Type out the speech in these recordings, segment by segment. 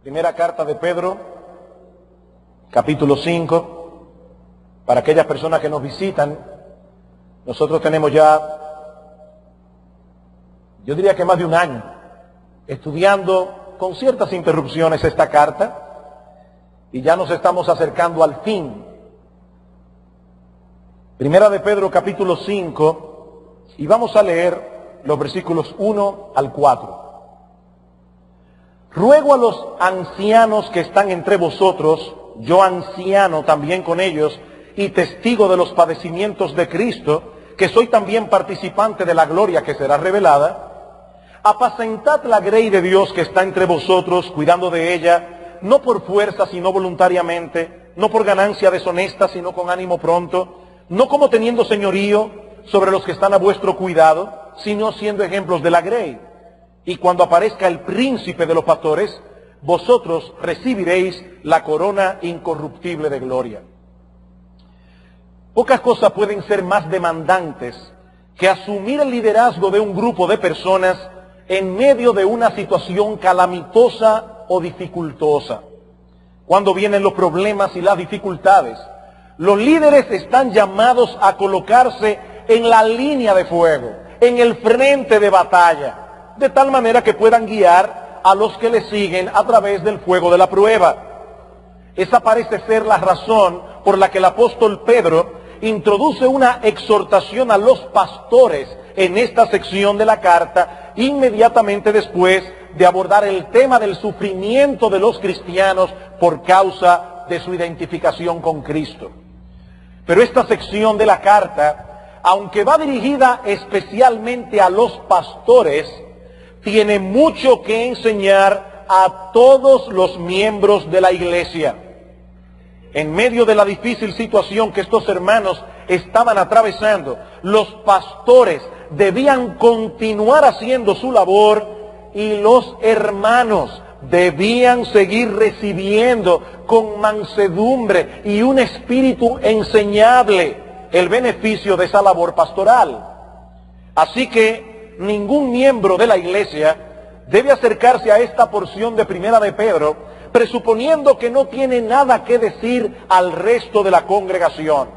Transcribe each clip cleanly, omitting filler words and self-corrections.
Primera carta de Pedro, capítulo 5. Para aquellas personas que nos visitan, nosotros tenemos ya, yo diría que más de un año, estudiando con ciertas interrupciones esta carta, y ya nos estamos acercando al fin. Primera de Pedro, capítulo 5, y vamos a leer los versículos 1 al 4. Ruego a los ancianos que están entre vosotros, yo anciano también con ellos, y testigo de los padecimientos de Cristo, que soy también participante de la gloria que será revelada, apacentad la grey de Dios que está entre vosotros, cuidando de ella, no por fuerza, sino voluntariamente, no por ganancia deshonesta, sino con ánimo pronto, no como teniendo señorío sobre los que están a vuestro cuidado, sino siendo ejemplos de la grey. Y cuando aparezca el príncipe de los pastores, vosotros recibiréis la corona incorruptible de gloria. Pocas cosas pueden ser más demandantes que asumir el liderazgo de un grupo de personas en medio de una situación calamitosa o dificultosa. Cuando vienen los problemas y las dificultades, los líderes están llamados a colocarse en la línea de fuego, en el frente de batalla, de tal manera que puedan guiar a los que le siguen a través del fuego de la prueba. Esa parece ser la razón por la que el apóstol Pedro introduce una exhortación a los pastores en esta sección de la carta, inmediatamente después de abordar el tema del sufrimiento de los cristianos por causa de su identificación con Cristo. Pero esta sección de la carta, aunque va dirigida especialmente a los pastores, tiene mucho que enseñar a todos los miembros de la iglesia. En medio de la difícil situación que estos hermanos estaban atravesando, los pastores debían continuar haciendo su labor y los hermanos debían seguir recibiendo con mansedumbre y un espíritu enseñable el beneficio de esa labor pastoral. Así que ningún miembro de la iglesia debe acercarse a esta porción de Primera de Pedro presuponiendo que no tiene nada que decir al resto de la congregación.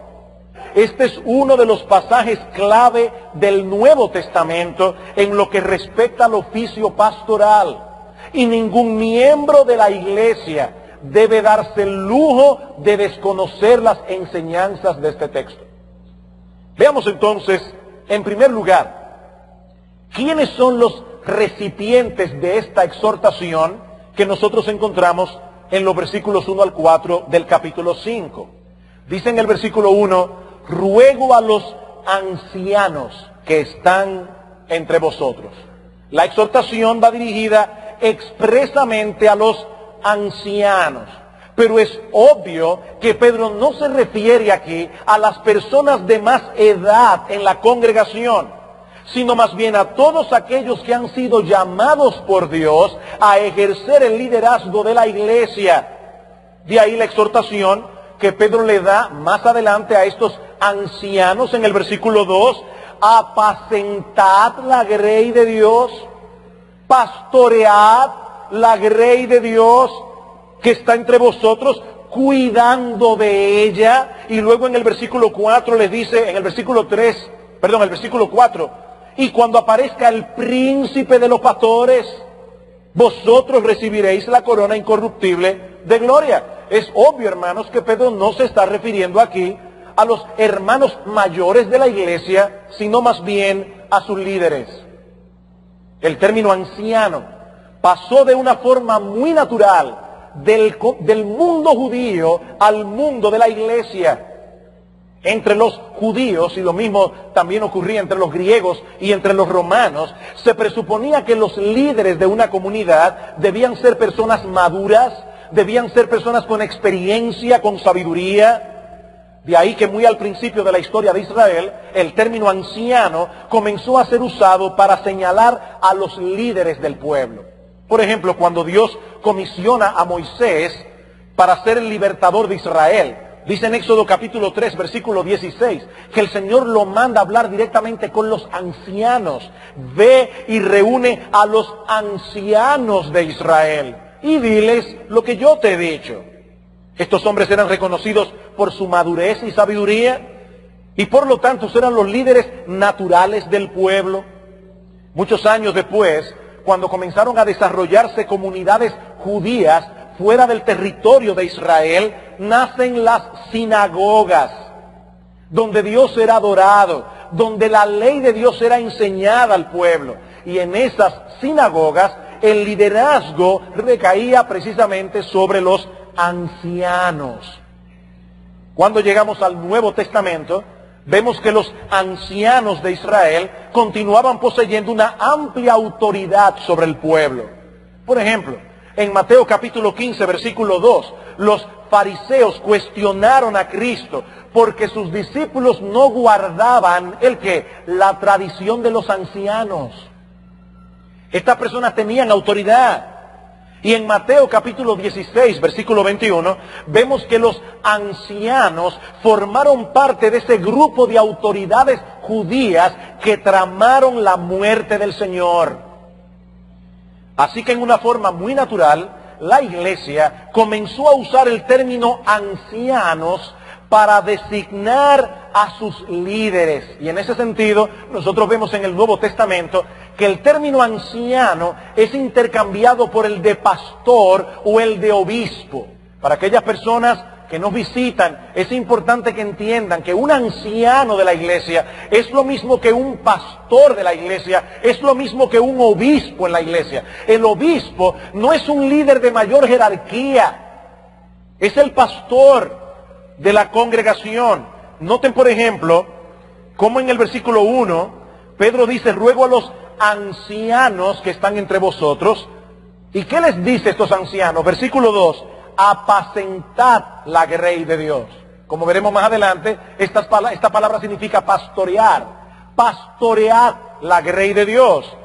Este es uno de los pasajes clave del Nuevo Testamento en lo que respecta al oficio pastoral. Y ningún miembro de la iglesia debe darse el lujo de desconocer las enseñanzas de este texto. Veamos entonces, en primer lugar, ¿quiénes son los recipientes de esta exhortación que nosotros encontramos en los versículos 1 al 4 del capítulo 5? Dice en el versículo 1, ruego a los ancianos que están entre vosotros. La exhortación va dirigida expresamente a los ancianos. Pero es obvio que Pedro no se refiere aquí a las personas de más edad en la congregación, sino más bien a todos aquellos que han sido llamados por Dios a ejercer el liderazgo de la iglesia. De ahí la exhortación que Pedro le da más adelante a estos ancianos en el versículo 2, apacentad la grey de Dios, pastoread la grey de Dios que está entre vosotros, cuidando de ella. Y luego en el versículo 4 les dice, en el versículo 4, y cuando aparezca el príncipe de los pastores, vosotros recibiréis la corona incorruptible de gloria. Es obvio, hermanos, que Pedro no se está refiriendo aquí a los hermanos mayores de la iglesia, sino más bien a sus líderes. El término anciano pasó de una forma muy natural del mundo judío al mundo de la iglesia. Entre los judíos, y lo mismo también ocurría entre los griegos y entre los romanos, se presuponía que los líderes de una comunidad debían ser personas maduras, debían ser personas con experiencia, con sabiduría. De ahí que muy al principio de la historia de Israel, el término anciano comenzó a ser usado para señalar a los líderes del pueblo. Por ejemplo, cuando Dios comisiona a Moisés para ser el libertador de Israel, dice en Éxodo capítulo 3, versículo 16, que el Señor lo manda a hablar directamente con los ancianos. Ve y reúne a los ancianos de Israel. y diles lo que yo te he dicho. Estos hombres eran reconocidos por su madurez y sabiduría, y por lo tanto eran los líderes naturales del pueblo. Muchos años después, cuando comenzaron a desarrollarse comunidades judías fuera del territorio de Israel, nacen las sinagogas, donde Dios era adorado, donde la ley de Dios era enseñada al pueblo. Y en esas sinagogas el liderazgo recaía precisamente sobre los ancianos. Cuando llegamos al Nuevo Testamento, vemos que los ancianos de Israel continuaban poseyendo una amplia autoridad sobre el pueblo. Por ejemplo, en Mateo capítulo 15, versículo 2, los fariseos cuestionaron a Cristo porque sus discípulos no guardaban la tradición de los ancianos. Estas personas tenían autoridad. Y en Mateo capítulo 16, versículo 21, vemos que los ancianos formaron parte de ese grupo de autoridades judías que tramaron la muerte del Señor. Así que en una forma muy natural, la iglesia comenzó a usar el término ancianos para designar a sus líderes. Y en ese sentido, nosotros vemos en el Nuevo Testamento que el término anciano es intercambiado por el de pastor o el de obispo. Para aquellas personas que nos visitan, es importante que entiendan que un anciano de la iglesia es lo mismo que un pastor de la iglesia, es lo mismo que un obispo en la iglesia. El obispo no es un líder de mayor jerarquía, es el pastor de la congregación. Noten, por ejemplo, como en el versículo 1, Pedro dice: ruego a los ancianos que están entre vosotros. ¿Y qué les dice estos ancianos? Versículo 2, apacentad la grey de Dios. Como veremos más adelante, esta palabra significa pastorear. Pastoread la grey de Dios.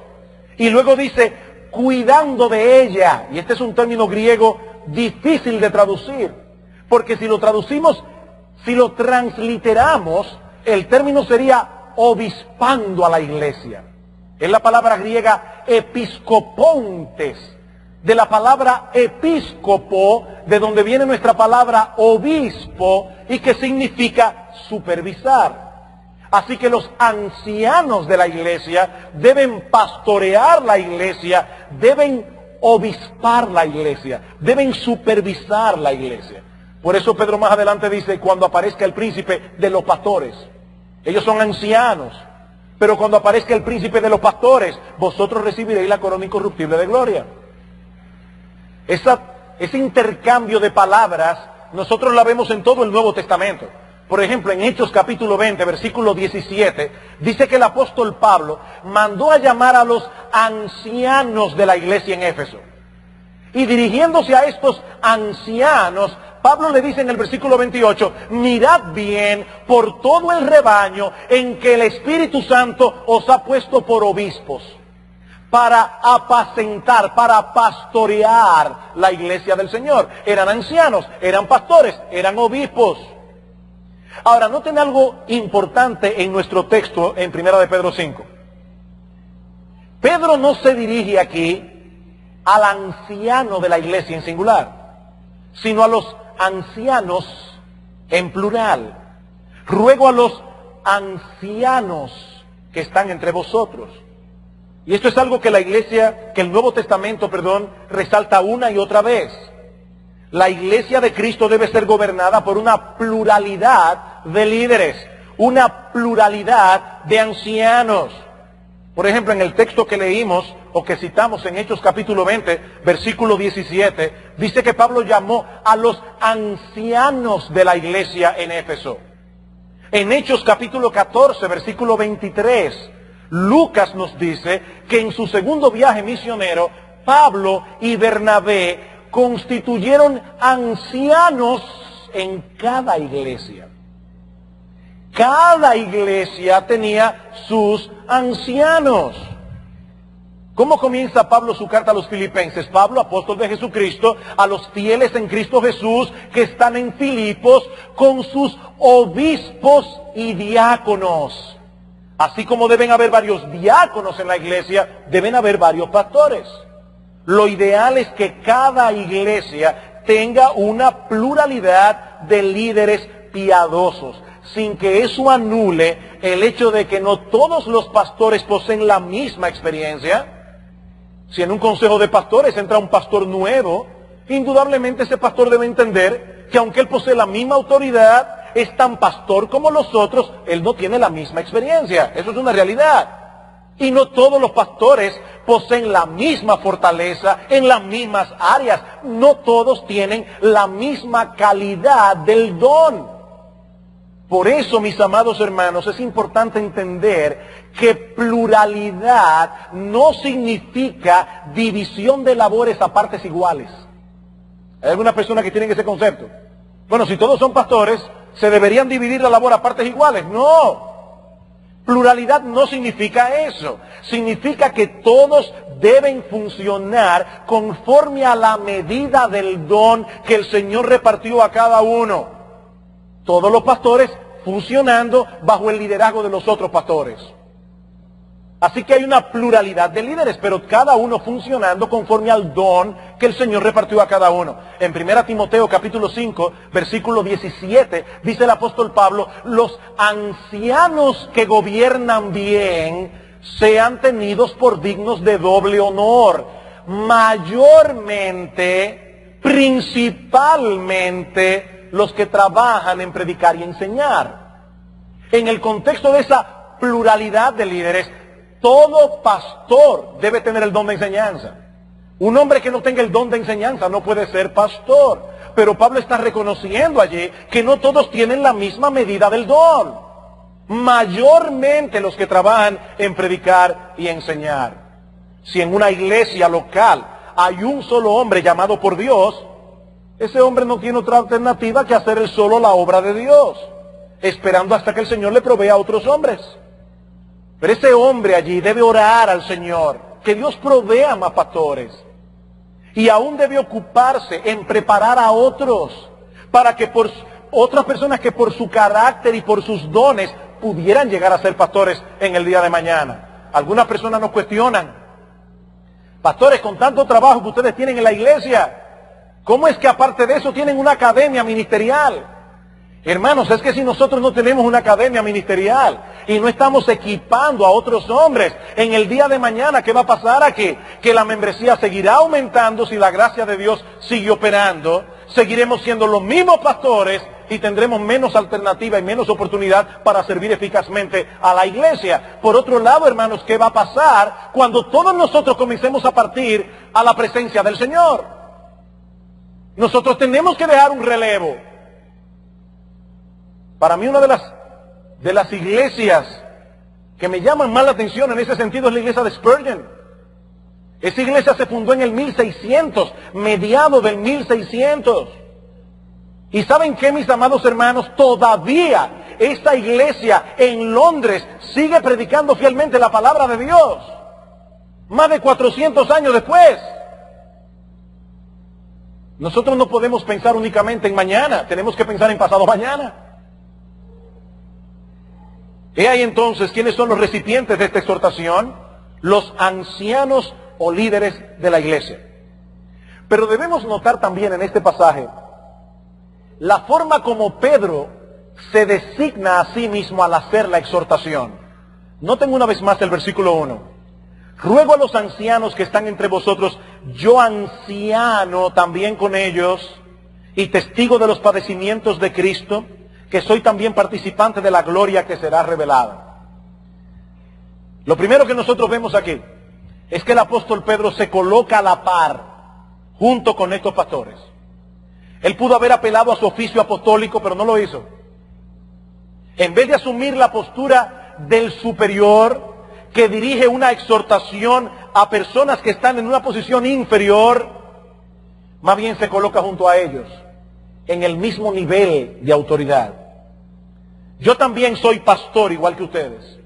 Y luego dice, cuidando de ella. Y este es un término griego difícil de traducir, porque si lo traducimos, si lo transliteramos, el término sería obispando a la iglesia. Es la palabra griega episcopontes, de la palabra episcopo, de donde viene nuestra palabra obispo, y que significa supervisar. Así que los ancianos de la iglesia deben pastorear la iglesia, deben obispar la iglesia, deben supervisar la iglesia. Por eso Pedro más adelante dice, cuando aparezca el príncipe de los pastores, ellos son ancianos, pero cuando aparezca el príncipe de los pastores, vosotros recibiréis la corona incorruptible de gloria. Ese intercambio de palabras, nosotros la vemos en todo el Nuevo Testamento. Por ejemplo, en Hechos capítulo 20, versículo 17, dice que el apóstol Pablo mandó a llamar a los ancianos de la iglesia en Éfeso. Y dirigiéndose a estos ancianos, Pablo le dice en el versículo 28, mirad bien por todo el rebaño en que el Espíritu Santo os ha puesto por obispos, para apacentar, para pastorear la iglesia del Señor. Eran ancianos, eran pastores, eran obispos. Ahora, noten algo importante en nuestro texto en 1 de Pedro 5. Pedro no se dirige aquí al anciano de la iglesia en singular, sino a los ancianos en plural. Ruego a los ancianos que están entre vosotros. Y esto es algo que el Nuevo Testamento, resalta una y otra vez. La iglesia de Cristo debe ser gobernada por una pluralidad de líderes, una pluralidad de ancianos. Por ejemplo, en el texto que leímos o que citamos en Hechos capítulo 20, versículo 17, dice que Pablo llamó a los ancianos de la iglesia en Éfeso. En Hechos capítulo 14, versículo 23, Lucas nos dice que en su segundo viaje misionero, Pablo y Bernabé constituyeron ancianos en cada iglesia. Cada iglesia tenía sus ancianos. ¿Cómo comienza Pablo su carta a los filipenses? Pablo, apóstol de Jesucristo, a los fieles en Cristo Jesús que están en Filipos con sus obispos y diáconos. Así como deben haber varios diáconos en la iglesia, deben haber varios pastores. Lo ideal es que cada iglesia tenga una pluralidad de líderes piadosos, sin que eso anule el hecho de que no todos los pastores poseen la misma experiencia. Si en un consejo de pastores entra un pastor nuevo, indudablemente ese pastor debe entender que aunque él posee la misma autoridad, es tan pastor como los otros, él no tiene la misma experiencia. Eso es una realidad. Y no todos los pastores poseen la misma fortaleza en las mismas áreas. No todos tienen la misma calidad del don. Por eso, mis amados hermanos, es importante entender que pluralidad no significa división de labores a partes iguales. ¿Hay alguna persona que tiene ese concepto? Bueno, si todos son pastores, ¿se deberían dividir la labor a partes iguales? No. Pluralidad no significa eso. Significa que todos deben funcionar conforme a la medida del don que el Señor repartió a cada uno. Todos los pastores funcionando bajo el liderazgo de los otros pastores. Así que hay una pluralidad de líderes, pero cada uno funcionando conforme al don que el Señor repartió a cada uno. En 1 Timoteo capítulo 5, versículo 17, dice el apóstol Pablo: los ancianos que gobiernan bien sean tenidos por dignos de doble honor, mayormente, principalmente, los que trabajan en predicar y enseñar. En el contexto de esa pluralidad de líderes, todo pastor debe tener el don de enseñanza. Un hombre que no tenga el don de enseñanza no puede ser pastor. Pero Pablo está reconociendo allí que no todos tienen la misma medida del don. Mayormente los que trabajan en predicar y enseñar. Si en una iglesia local hay un solo hombre llamado por Dios, ese hombre no tiene otra alternativa que hacer él solo la obra de Dios, esperando hasta que el Señor le provea a otros hombres. Pero ese hombre allí debe orar al Señor, que Dios provea más pastores. Y aún debe ocuparse en preparar a otros, para que por otras personas que por su carácter y por sus dones pudieran llegar a ser pastores en el día de mañana. Algunas personas nos cuestionan: pastores, con tanto trabajo que ustedes tienen en la iglesia, ¿cómo es que aparte de eso tienen una academia ministerial? Hermanos, es que si nosotros no tenemos una academia ministerial y no estamos equipando a otros hombres, en el día de mañana, ¿qué va a pasar aquí? Que la membresía seguirá aumentando si la gracia de Dios sigue operando. Seguiremos siendo los mismos pastores y tendremos menos alternativa y menos oportunidad para servir eficazmente a la iglesia. Por otro lado, hermanos, ¿qué va a pasar cuando todos nosotros comencemos a partir a la presencia del Señor? Nosotros tenemos que dejar un relevo. Para mí una de las iglesias que me llaman más la atención en ese sentido es la iglesia de Spurgeon. Esa iglesia se fundó en el 1600, mediados del 1600. Y ¿saben qué, mis amados hermanos? Todavía esta iglesia en Londres sigue predicando fielmente la palabra de Dios. Más de 400 años después. Nosotros no podemos pensar únicamente en mañana, tenemos que pensar en pasado mañana. He ahí entonces, ¿quiénes son los recipientes de esta exhortación? Los ancianos o líderes de la iglesia. Pero debemos notar también en este pasaje la forma como Pedro se designa a sí mismo al hacer la exhortación. Noten una vez más el versículo 1. Ruego a los ancianos que están entre vosotros, yo anciano también con ellos y testigo de los padecimientos de Cristo, que soy también participante de la gloria que será revelada. Lo primero que nosotros vemos aquí es que el apóstol Pedro se coloca a la par junto con estos pastores. Él pudo haber apelado a su oficio apostólico, pero no lo hizo. En vez de asumir la postura del superior que dirige una exhortación a personas que están en una posición inferior, más bien se coloca junto a ellos en el mismo nivel de autoridad. Yo también soy pastor igual que ustedes.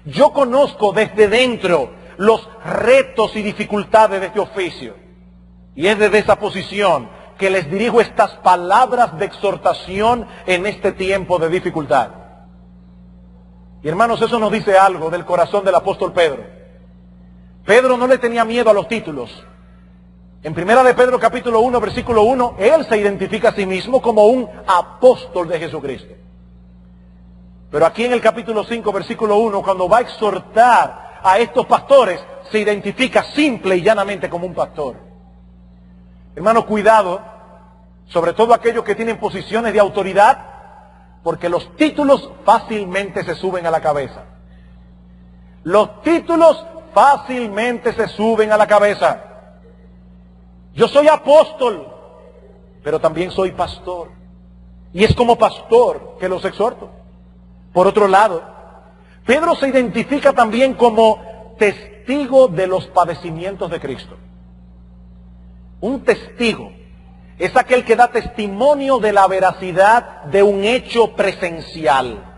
Yo conozco desde dentro los retos y dificultades de este oficio. Y es desde esa posición que les dirijo estas palabras de exhortación en este tiempo de dificultad. Y hermanos, eso nos dice algo del corazón del apóstol Pedro. Pedro no le tenía miedo a los títulos. En primera de Pedro capítulo 1, versículo 1, él se identifica a sí mismo como un apóstol de Jesucristo. Pero aquí en el capítulo 5, versículo 1, cuando va a exhortar a estos pastores, se identifica simple y llanamente como un pastor. Hermano, cuidado, sobre todo aquellos que tienen posiciones de autoridad, porque los títulos fácilmente se suben a la cabeza. Los títulos fácilmente se suben a la cabeza. Yo soy apóstol, pero también soy pastor. Y es como pastor que los exhorto. Por otro lado, Pedro se identifica también como testigo de los padecimientos de Cristo. Un testigo es aquel que da testimonio de la veracidad de un hecho presencial.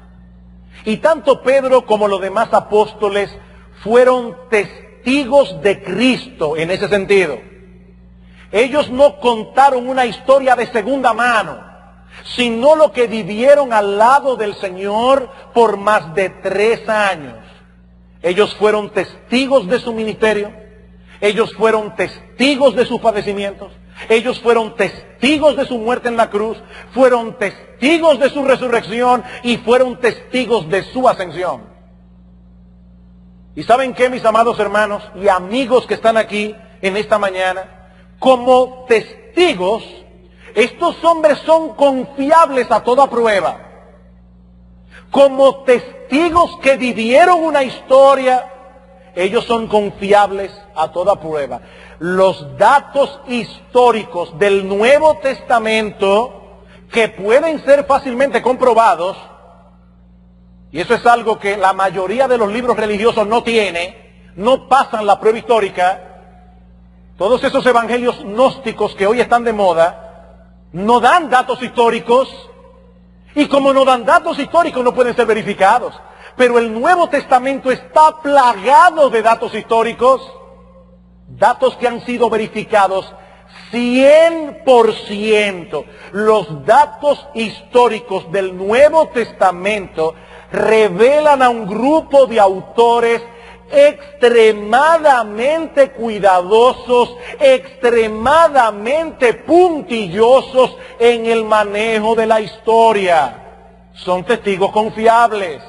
Y tanto Pedro como los demás apóstoles fueron testigos de Cristo en ese sentido. Ellos no contaron una historia de segunda mano, sino lo que vivieron al lado del Señor por más de 3 años. Ellos fueron testigos de su ministerio, ellos fueron testigos de sus padecimientos, ellos fueron testigos de su muerte en la cruz, fueron testigos de su resurrección y fueron testigos de su ascensión. ¿Y saben qué, mis amados hermanos y amigos que están aquí en esta mañana? Como testigos, estos hombres son confiables a toda prueba. Como testigos que vivieron una historia, ellos son confiables a toda prueba. Los datos históricos del Nuevo Testamento, que pueden ser fácilmente comprobados, y eso es algo que la mayoría de los libros religiosos no tiene, no pasan la prueba histórica. Todos esos evangelios gnósticos que hoy están de moda, no dan datos históricos, y como no dan datos históricos no pueden ser verificados. Pero el Nuevo Testamento está plagado de datos históricos, datos que han sido verificados 100%. Los datos históricos del Nuevo Testamento revelan a un grupo de autores extremadamente cuidadosos, extremadamente puntillosos en el manejo de la historia. Son testigos confiables.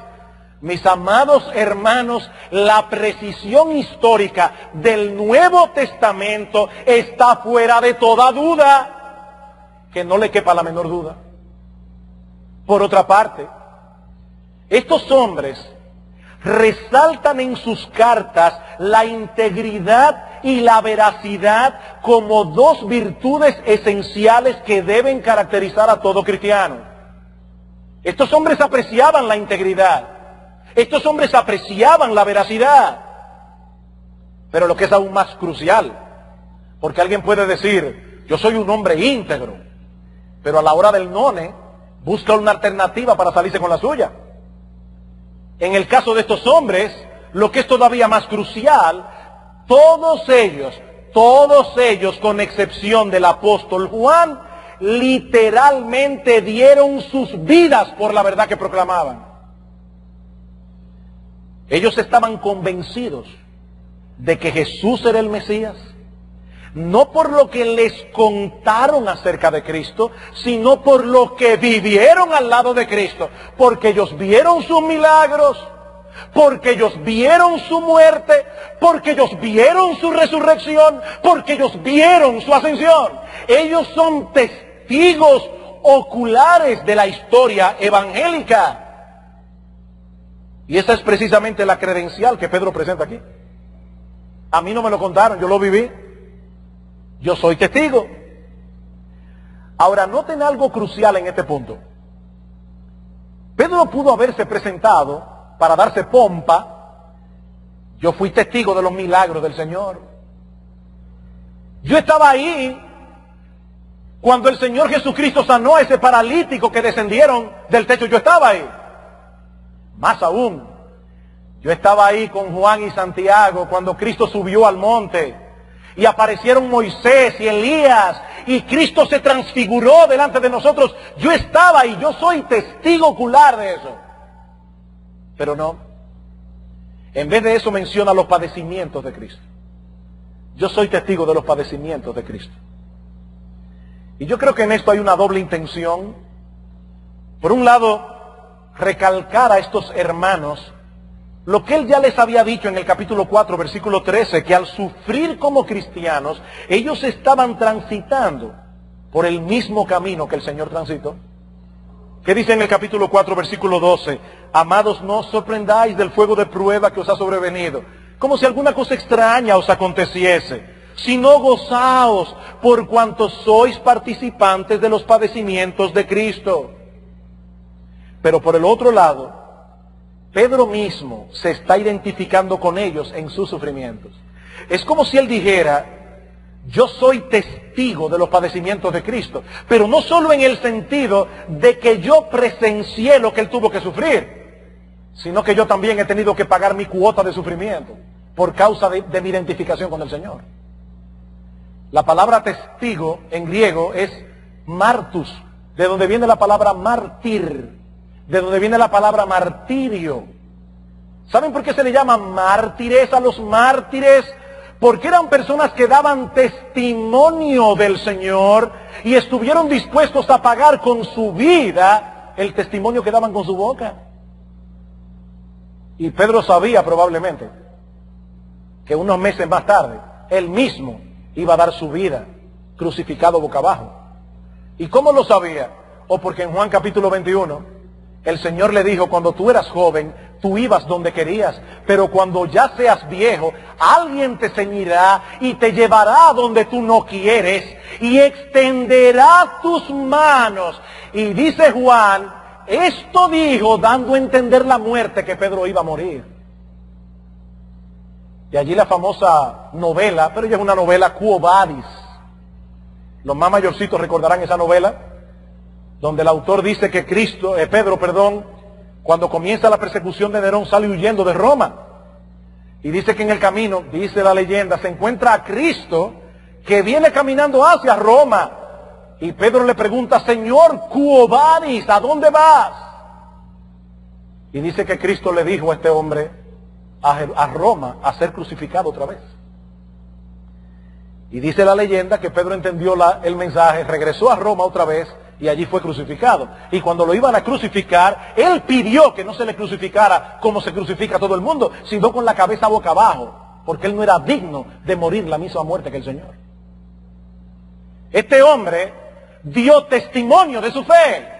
Mis amados hermanos, la precisión histórica del Nuevo Testamento está fuera de toda duda, que no le quepa la menor duda. Por otra parte, estos hombres resaltan en sus cartas la integridad y la veracidad como 2 virtudes esenciales que deben caracterizar a todo cristiano. Estos hombres apreciaban la integridad, estos hombres apreciaban la veracidad, pero lo que es aún más crucial, porque alguien puede decir, yo soy un hombre íntegro, pero a la hora del none busca una alternativa para salirse con la suya. En el caso de estos hombres, lo que es todavía más crucial, todos ellos, con excepción del apóstol Juan, literalmente dieron sus vidas por la verdad que proclamaban. Ellos estaban convencidos de que Jesús era el Mesías, no por lo que les contaron acerca de Cristo, sino por lo que vivieron al lado de Cristo, porque ellos vieron sus milagros, porque ellos vieron su muerte, porque ellos vieron su resurrección, porque ellos vieron su ascensión. Ellos son testigos oculares de la historia evangélica. Y esa es precisamente la credencial que Pedro presenta aquí. A mí no me lo contaron, yo lo viví. Yo soy testigo. Ahora, noten algo crucial en este punto. Pedro pudo haberse presentado para darse pompa. Yo fui testigo de los milagros del Señor. Yo estaba ahí cuando el Señor Jesucristo sanó a ese paralítico que descendieron del techo. Yo estaba ahí. Más aún, yo estaba ahí con Juan y Santiago cuando Cristo subió al monte y aparecieron Moisés y Elías y Cristo se transfiguró delante de nosotros. Yo estaba ahí, yo soy testigo ocular de eso. Pero no, en vez de eso menciona los padecimientos de Cristo. yo soy testigo de los padecimientos de Cristo. Y yo creo que en esto hay una doble intención. Por un lado, recalcar a estos hermanos lo que él ya les había dicho en el capítulo 4, versículo 13, que al sufrir como cristianos, ellos estaban transitando por el mismo camino que el Señor transitó. ¿Qué dice en el capítulo 4, versículo 12? Amados, no os sorprendáis del fuego de prueba que os ha sobrevenido, como si alguna cosa extraña os aconteciese, sino gozaos por cuanto sois participantes de los padecimientos de Cristo. Pero por el otro lado, Pedro mismo se está identificando con ellos en sus sufrimientos. Es como si él dijera, yo soy testigo de los padecimientos de Cristo, pero no solo en el sentido de que yo presencié lo que él tuvo que sufrir, sino que yo también he tenido que pagar mi cuota de sufrimiento por causa de mi identificación con el Señor. La palabra testigo en griego es martus, de donde viene la palabra mártir, de donde viene la palabra martirio. ¿Saben por qué se le llama mártires a los mártires? Porque eran personas que daban testimonio del Señor y estuvieron dispuestos a pagar con su vida el testimonio que daban con su boca. Y Pedro sabía probablemente que unos meses más tarde, él mismo iba a dar su vida crucificado boca abajo. ¿Y cómo lo sabía? O porque en Juan capítulo 21, el Señor le dijo, cuando tú eras joven, tú ibas donde querías, pero cuando ya seas viejo, alguien te ceñirá y te llevará a donde tú no quieres y extenderá tus manos. Y dice Juan, esto dijo dando a entender la muerte que Pedro iba a morir. Y allí la famosa novela, pero ella es una novela Quo Vadis. Los más mayorcitos recordarán esa novela, donde el autor dice que Pedro, cuando comienza la persecución de Nerón, sale huyendo de Roma. Y dice que en el camino, dice la leyenda, se encuentra a Cristo que viene caminando hacia Roma. Y Pedro le pregunta, Señor, Quo Vadis, ¿a dónde vas? Y dice que Cristo le dijo a este hombre, a Roma, a ser crucificado otra vez. Y dice la leyenda que Pedro entendió el mensaje, regresó a Roma otra vez y allí fue crucificado. Y cuando lo iban a crucificar, él pidió que no se le crucificara como se crucifica a todo el mundo, sino con la cabeza boca abajo, porque él no era digno de morir la misma muerte que el Señor. Este hombre dio testimonio de su fe,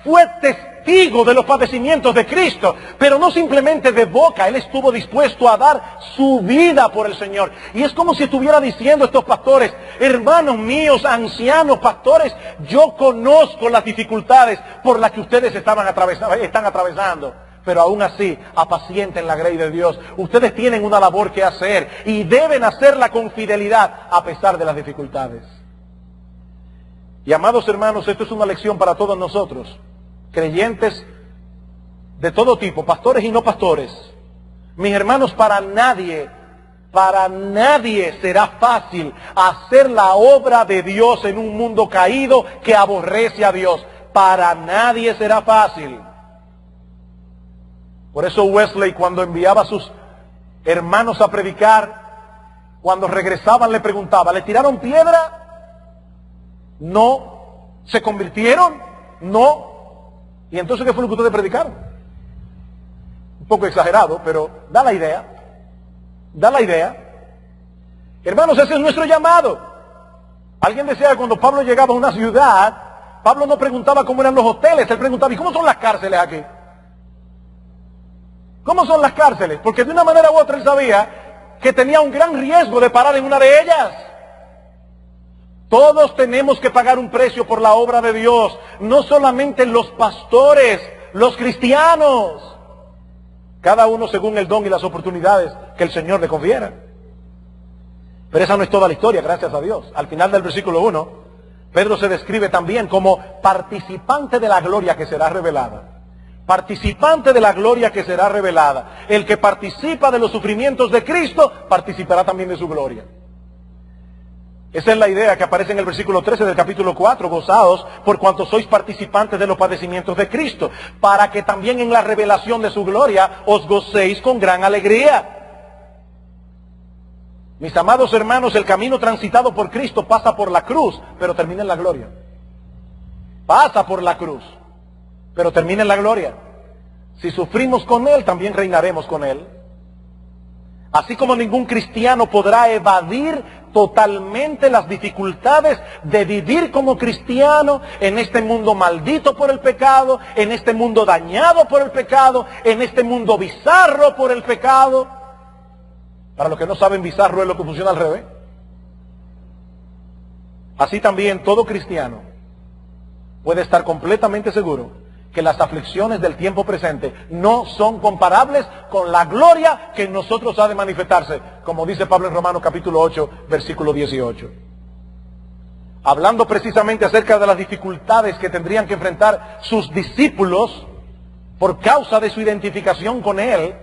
fue testigo de los padecimientos de Cristo, pero no simplemente de boca, él estuvo dispuesto a dar su vida por el Señor. Y es como si estuviera diciendo estos pastores, hermanos míos, ancianos pastores, yo conozco las dificultades por las que ustedes están atravesando, pero aún así, apacienten la grey de Dios. Ustedes tienen una labor que hacer y deben hacerla con fidelidad a pesar de las dificultades. Y amados hermanos, esto es una lección para todos nosotros, creyentes de todo tipo, pastores y no pastores. Mis hermanos, para nadie será fácil hacer la obra de Dios en un mundo caído que aborrece a Dios. Para nadie será fácil. Por eso Wesley, cuando enviaba a sus hermanos a predicar, cuando regresaban le preguntaba, ¿le tiraron piedra? No. ¿Se convirtieron? No. ¿Y entonces qué fue lo que ustedes predicaron? Un poco exagerado, pero da la idea. Da la idea. Hermanos, ese es nuestro llamado. Alguien decía que cuando Pablo llegaba a una ciudad, Pablo no preguntaba cómo eran los hoteles, él preguntaba, ¿y cómo son las cárceles aquí? ¿Cómo son las cárceles? Porque de una manera u otra él sabía que tenía un gran riesgo de parar en una de ellas. Todos tenemos que pagar un precio por la obra de Dios, no solamente los pastores, los cristianos. Cada uno según el don y las oportunidades que el Señor le confiera. Pero esa no es toda la historia, gracias a Dios. Al final del versículo 1, Pedro se describe también como participante de la gloria que será revelada. Participante de la gloria que será revelada. El que participa de los sufrimientos de Cristo, participará también de su gloria. Esa es la idea que aparece en el versículo 13 del capítulo 4. Gozaos por cuanto sois participantes de los padecimientos de Cristo, para que también en la revelación de su gloria os gocéis con gran alegría. Mis amados hermanos, el camino transitado por Cristo pasa por la cruz, pero termina en la gloria. Pasa por la cruz, pero termina en la gloria. Si sufrimos con Él, también reinaremos con Él. Así como ningún cristiano podrá evadir totalmente las dificultades de vivir como cristiano en este mundo maldito por el pecado, en este mundo dañado por el pecado, en este mundo bizarro por el pecado. Para los que no saben, bizarro es lo que funciona al revés. Así también todo cristiano puede estar completamente seguro que las aflicciones del tiempo presente no son comparables con la gloria que en nosotros ha de manifestarse, como dice Pablo en Romanos capítulo 8, versículo 18. Hablando precisamente acerca de las dificultades que tendrían que enfrentar sus discípulos por causa de su identificación con Él,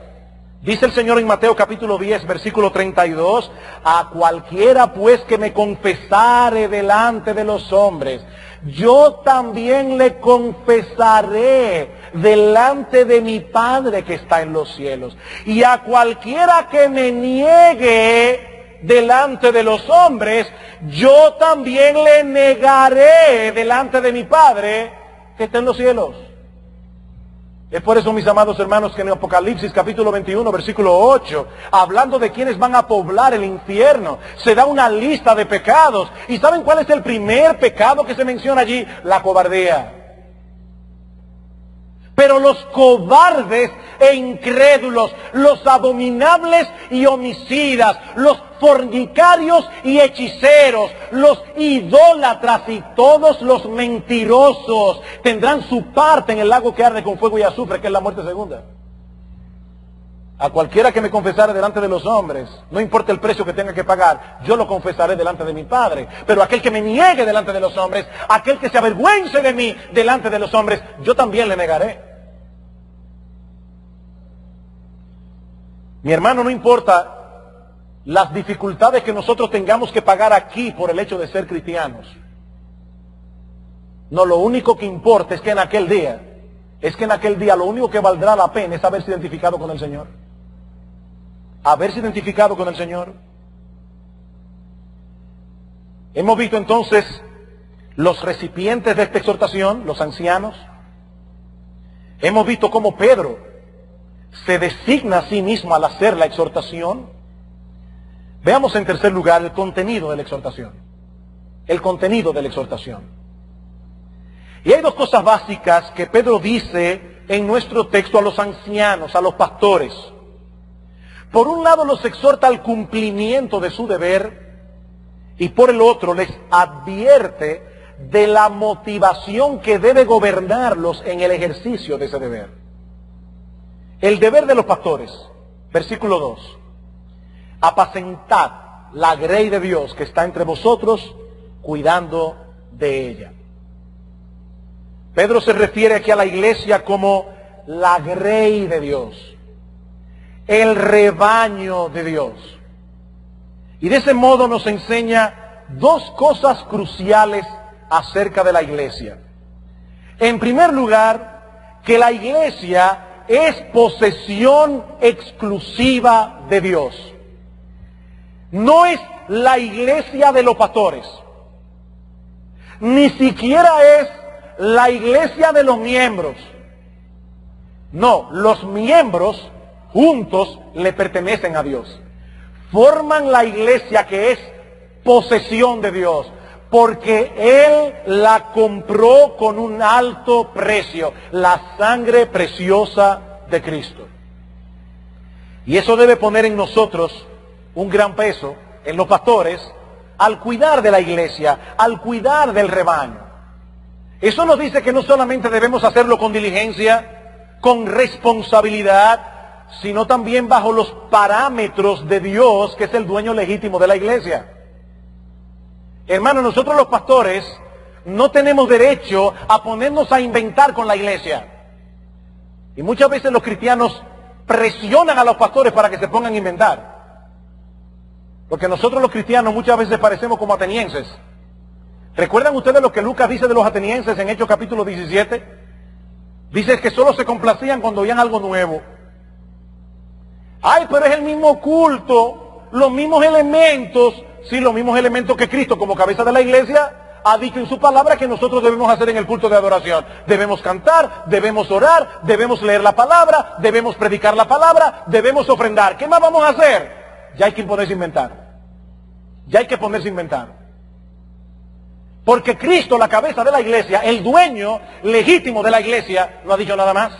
dice el Señor en Mateo capítulo 10, versículo 32, a cualquiera pues que me confesare delante de los hombres, yo también le confesaré delante de mi Padre que está en los cielos. Y a cualquiera que me niegue delante de los hombres, yo también le negaré delante de mi Padre que está en los cielos. Es por eso, mis amados hermanos, que en Apocalipsis capítulo 21, versículo 8, hablando de quienes van a poblar el infierno, se da una lista de pecados. ¿Y saben cuál es el primer pecado que se menciona allí? La cobardía. Pero los cobardes e incrédulos, los abominables y homicidas, los fornicarios y hechiceros, los idólatras y todos los mentirosos tendrán su parte en el lago que arde con fuego y azufre, que es la muerte segunda. A cualquiera que me confesare delante de los hombres, no importa el precio que tenga que pagar, yo lo confesaré delante de mi Padre. Pero aquel que me niegue delante de los hombres, aquel que se avergüence de mí delante de los hombres, yo también le negaré. Mi hermano, no importa las dificultades que nosotros tengamos que pagar aquí por el hecho de ser cristianos. No, lo único que importa es que en aquel día lo único que valdrá la pena es haberse identificado con el Señor. Haberse identificado con el Señor. Hemos visto entonces los recipientes de esta exhortación, los ancianos. Hemos visto cómo Pedro se designa a sí mismo al hacer la exhortación. Veamos en tercer lugar el contenido de la exhortación. El contenido de la exhortación. Y hay dos cosas básicas que Pedro dice en nuestro texto a los ancianos, a los pastores. Por un lado los exhorta al cumplimiento de su deber y por el otro les advierte de la motivación que debe gobernarlos en el ejercicio de ese deber. El deber de los pastores, versículo 2. Apacentad la grey de Dios que está entre vosotros, cuidando de ella. Pedro se refiere aquí a la iglesia como la grey de Dios, el rebaño de Dios. Y de ese modo nos enseña dos cosas cruciales acerca de la iglesia. En primer lugar, que la iglesia es posesión exclusiva de Dios. No es la iglesia de los pastores, ni siquiera es la iglesia de los miembros. No, los miembros juntos le pertenecen a Dios. Forman la iglesia que es posesión de Dios, porque Él la compró con un alto precio, la sangre preciosa de Cristo. Y eso debe poner en nosotros un gran peso, en los pastores, al cuidar de la iglesia, al cuidar del rebaño. Eso nos dice que no solamente debemos hacerlo con diligencia, con responsabilidad, sino también bajo los parámetros de Dios, que es el dueño legítimo de la iglesia. Hermanos, nosotros los pastores no tenemos derecho a ponernos a inventar con la iglesia. Y muchas veces los cristianos presionan a los pastores para que se pongan a inventar. Porque nosotros los cristianos muchas veces parecemos como atenienses. ¿Recuerdan ustedes lo que Lucas dice de los atenienses en Hechos capítulo 17? Dice que solo se complacían cuando oían algo nuevo. Ay, pero es el mismo culto. los mismos elementos, sí, los mismos elementos que Cristo como cabeza de la iglesia ha dicho en su palabra que nosotros debemos hacer en el culto de adoración. Debemos cantar, debemos orar, debemos leer la palabra, debemos predicar la palabra, debemos ofrendar. ¿Qué más vamos a hacer? Ya hay que ponerse a inventar. Ya hay que ponerse a inventar. Porque Cristo, la cabeza de la iglesia, el dueño legítimo de la iglesia, no ha dicho nada más.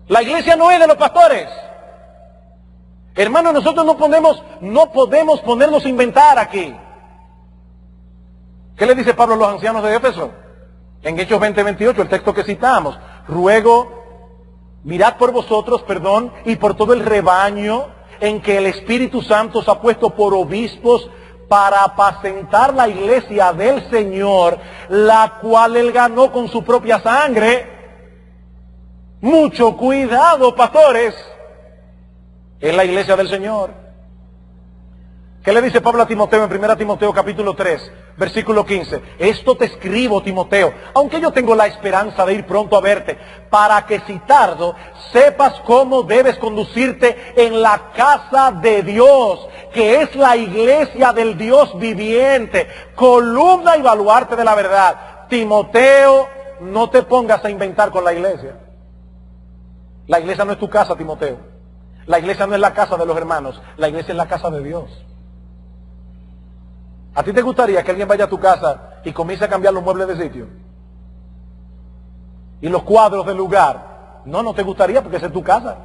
La iglesia no es de los pastores. Hermanos, nosotros no podemos ponernos a inventar aquí. ¿Qué le dice Pablo a los ancianos de Éfeso? En Hechos 20:28, el texto que citamos. Mirad por vosotros, y por todo el rebaño en que el Espíritu Santo os ha puesto por obispos para apacentar la iglesia del Señor, la cual Él ganó con su propia sangre. Mucho cuidado, pastores. Es la iglesia del Señor. ¿Qué le dice Pablo a Timoteo en 1 Timoteo capítulo 3, versículo 15? Esto te escribo, Timoteo, aunque yo tengo la esperanza de ir pronto a verte, para que si tardo, sepas cómo debes conducirte en la casa de Dios, que es la iglesia del Dios viviente, columna y baluarte de la verdad. Timoteo, no te pongas a inventar con la iglesia. La iglesia no es tu casa, Timoteo. La iglesia no es la casa de los hermanos, la iglesia es la casa de Dios. ¿A ti te gustaría que alguien vaya a tu casa y comience a cambiar los muebles de sitio? ¿Y los cuadros del lugar? No te gustaría porque esa es tu casa.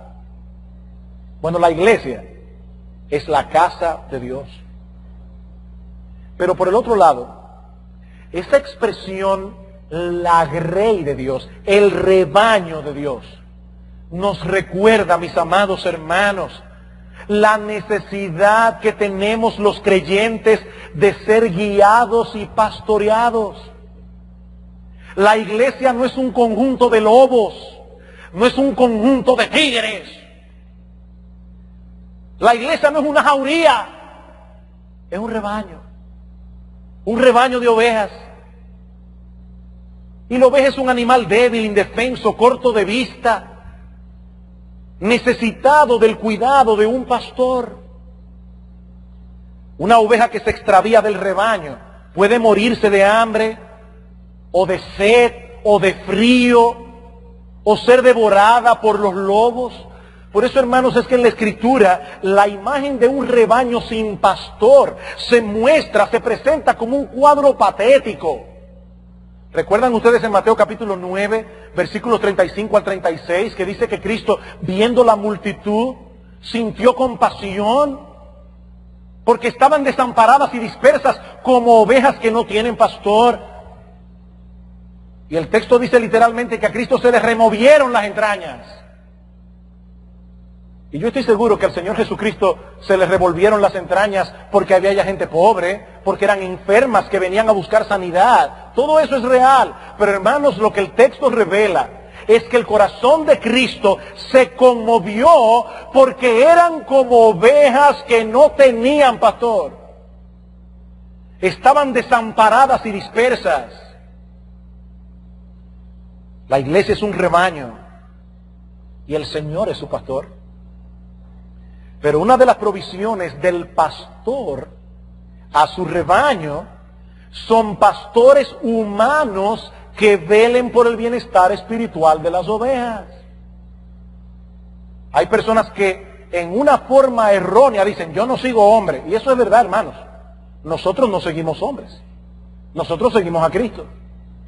Bueno, la iglesia es la casa de Dios. Pero por el otro lado, esa expresión, la grey de Dios, el rebaño de Dios, nos recuerda, mis amados hermanos, la necesidad que tenemos los creyentes de ser guiados y pastoreados. La iglesia no es un conjunto de lobos, no es un conjunto de tigres. La iglesia no es una jauría, es un rebaño de ovejas. Y la oveja es un animal débil, indefenso, corto de vista, necesitado del cuidado de un pastor. Una oveja que se extravía del rebaño puede morirse de hambre, o de sed, o de frío, o ser devorada por los lobos. Por eso, hermanos, es que en la Escritura la imagen de un rebaño sin pastor se presenta como un cuadro patético. ¿Recuerdan ustedes en Mateo capítulo 9, versículos 35 al 36, que dice que Cristo, viendo la multitud, sintió compasión porque estaban desamparadas y dispersas como ovejas que no tienen pastor? Y el texto dice literalmente que a Cristo se le removieron las entrañas. Y yo estoy seguro que al Señor Jesucristo se le revolvieron las entrañas porque había gente pobre, porque eran enfermas que venían a buscar sanidad. Todo eso es real. Pero hermanos, lo que el texto revela es que el corazón de Cristo se conmovió porque eran como ovejas que no tenían pastor. Estaban desamparadas y dispersas. La iglesia es un rebaño y el Señor es su pastor. Pero una de las provisiones del pastor a su rebaño son pastores humanos que velen por el bienestar espiritual de las ovejas. Hay personas que en una forma errónea dicen, yo no sigo hombres. Y eso es verdad, hermanos. Nosotros no seguimos hombres. Nosotros seguimos a Cristo.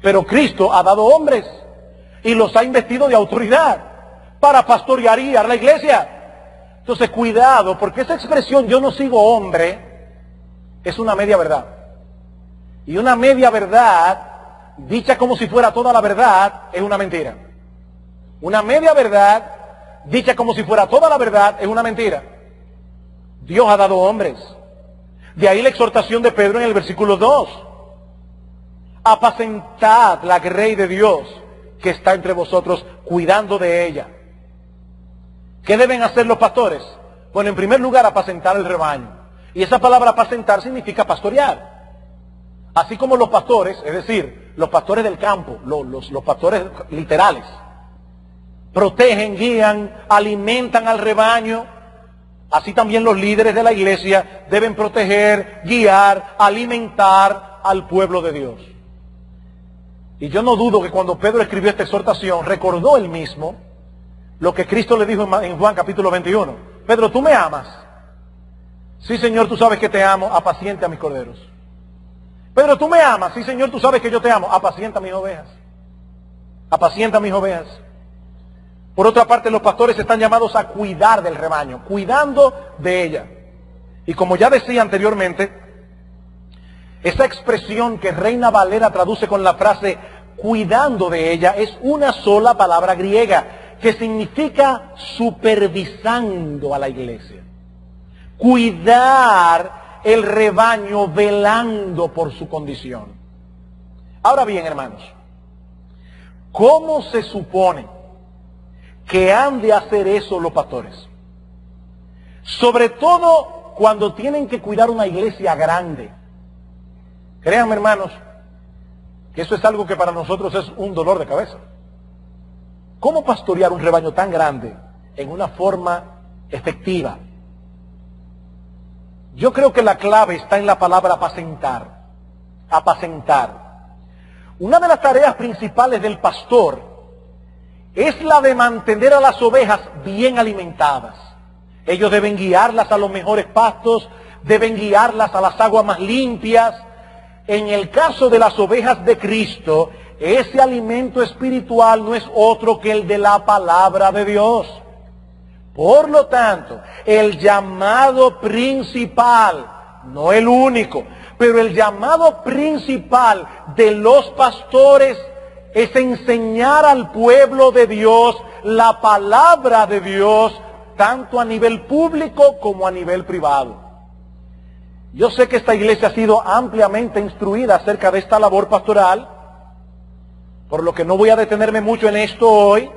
Pero Cristo ha dado hombres y los ha investido de autoridad para pastorear y guiar la iglesia. Entonces, cuidado, porque esa expresión yo no sigo hombre es una media verdad. Y una media verdad, dicha como si fuera toda la verdad, es una mentira. Una media verdad, dicha como si fuera toda la verdad, es una mentira. Dios ha dado hombres. De ahí la exhortación de Pedro en el versículo 2. Apacentad la grey de Dios que está entre vosotros, cuidando de ella. ¿Qué deben hacer los pastores? Bueno, en primer lugar, apacentar el rebaño. Y esa palabra apacentar significa pastorear. Así como los pastores, es decir, los pastores del campo, los pastores literales, protegen, guían, alimentan al rebaño Así también los líderes de la iglesia deben proteger, guiar, alimentar al pueblo de Dios. Y yo no dudo que cuando Pedro escribió esta exhortación, recordó él mismo lo que Cristo le dijo en Juan capítulo 21. Pedro, ¿tú me amas? Sí, Señor, tú sabes que te amo, apacienta a mis corderos. Pedro, ¿tú me amas? Sí, Señor, tú sabes que yo te amo, apacienta a mis ovejas. Apacienta a mis ovejas. Por otra parte, los pastores están llamados a cuidar del rebaño, cuidando de ella. Y como ya decía anteriormente, esa expresión que Reina Valera traduce con la frase cuidando de ella es una sola palabra griega que significa supervisando a la iglesia. Cuidar el rebaño velando por su condición. Ahora bien, hermanos, ¿cómo se supone que han de hacer eso los pastores? Sobre todo cuando tienen que cuidar una iglesia grande. Créanme, hermanos, que eso es algo que para nosotros es un dolor de cabeza. ¿Cómo pastorear un rebaño tan grande en una forma efectiva? Yo creo que la clave está en la palabra apacentar. Apacentar. Una de las tareas principales del pastor es la de mantener a las ovejas bien alimentadas. Ellos deben guiarlas a los mejores pastos, deben guiarlas a las aguas más limpias. En el caso de las ovejas de Cristo, ese alimento espiritual no es otro que el de la palabra de Dios. Por lo tanto, el llamado principal, no el único, pero el llamado principal de los pastores es enseñar al pueblo de Dios la palabra de Dios, tanto a nivel público como a nivel privado. Yo sé que esta iglesia ha sido ampliamente instruida acerca de esta labor pastoral, por lo que no voy a detenerme mucho en esto hoy,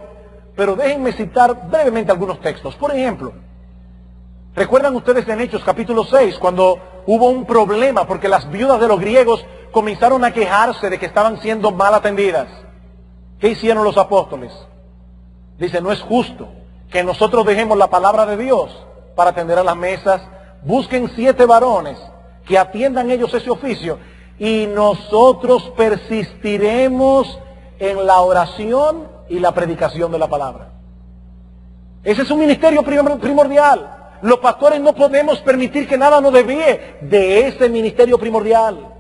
pero déjenme citar brevemente algunos textos. Por ejemplo, ¿recuerdan ustedes en Hechos capítulo 6, cuando hubo un problema porque las viudas de los griegos comenzaron a quejarse de que estaban siendo mal atendidas? ¿Qué hicieron los apóstoles? Dice, no es justo que nosotros dejemos la palabra de Dios para atender a las mesas. Busquen 7 varones que atiendan ellos ese oficio y nosotros persistiremos en la oración y la predicación de la palabra. Ese es un ministerio primordial. Los pastores no podemos permitir que nada nos desvíe de ese ministerio primordial.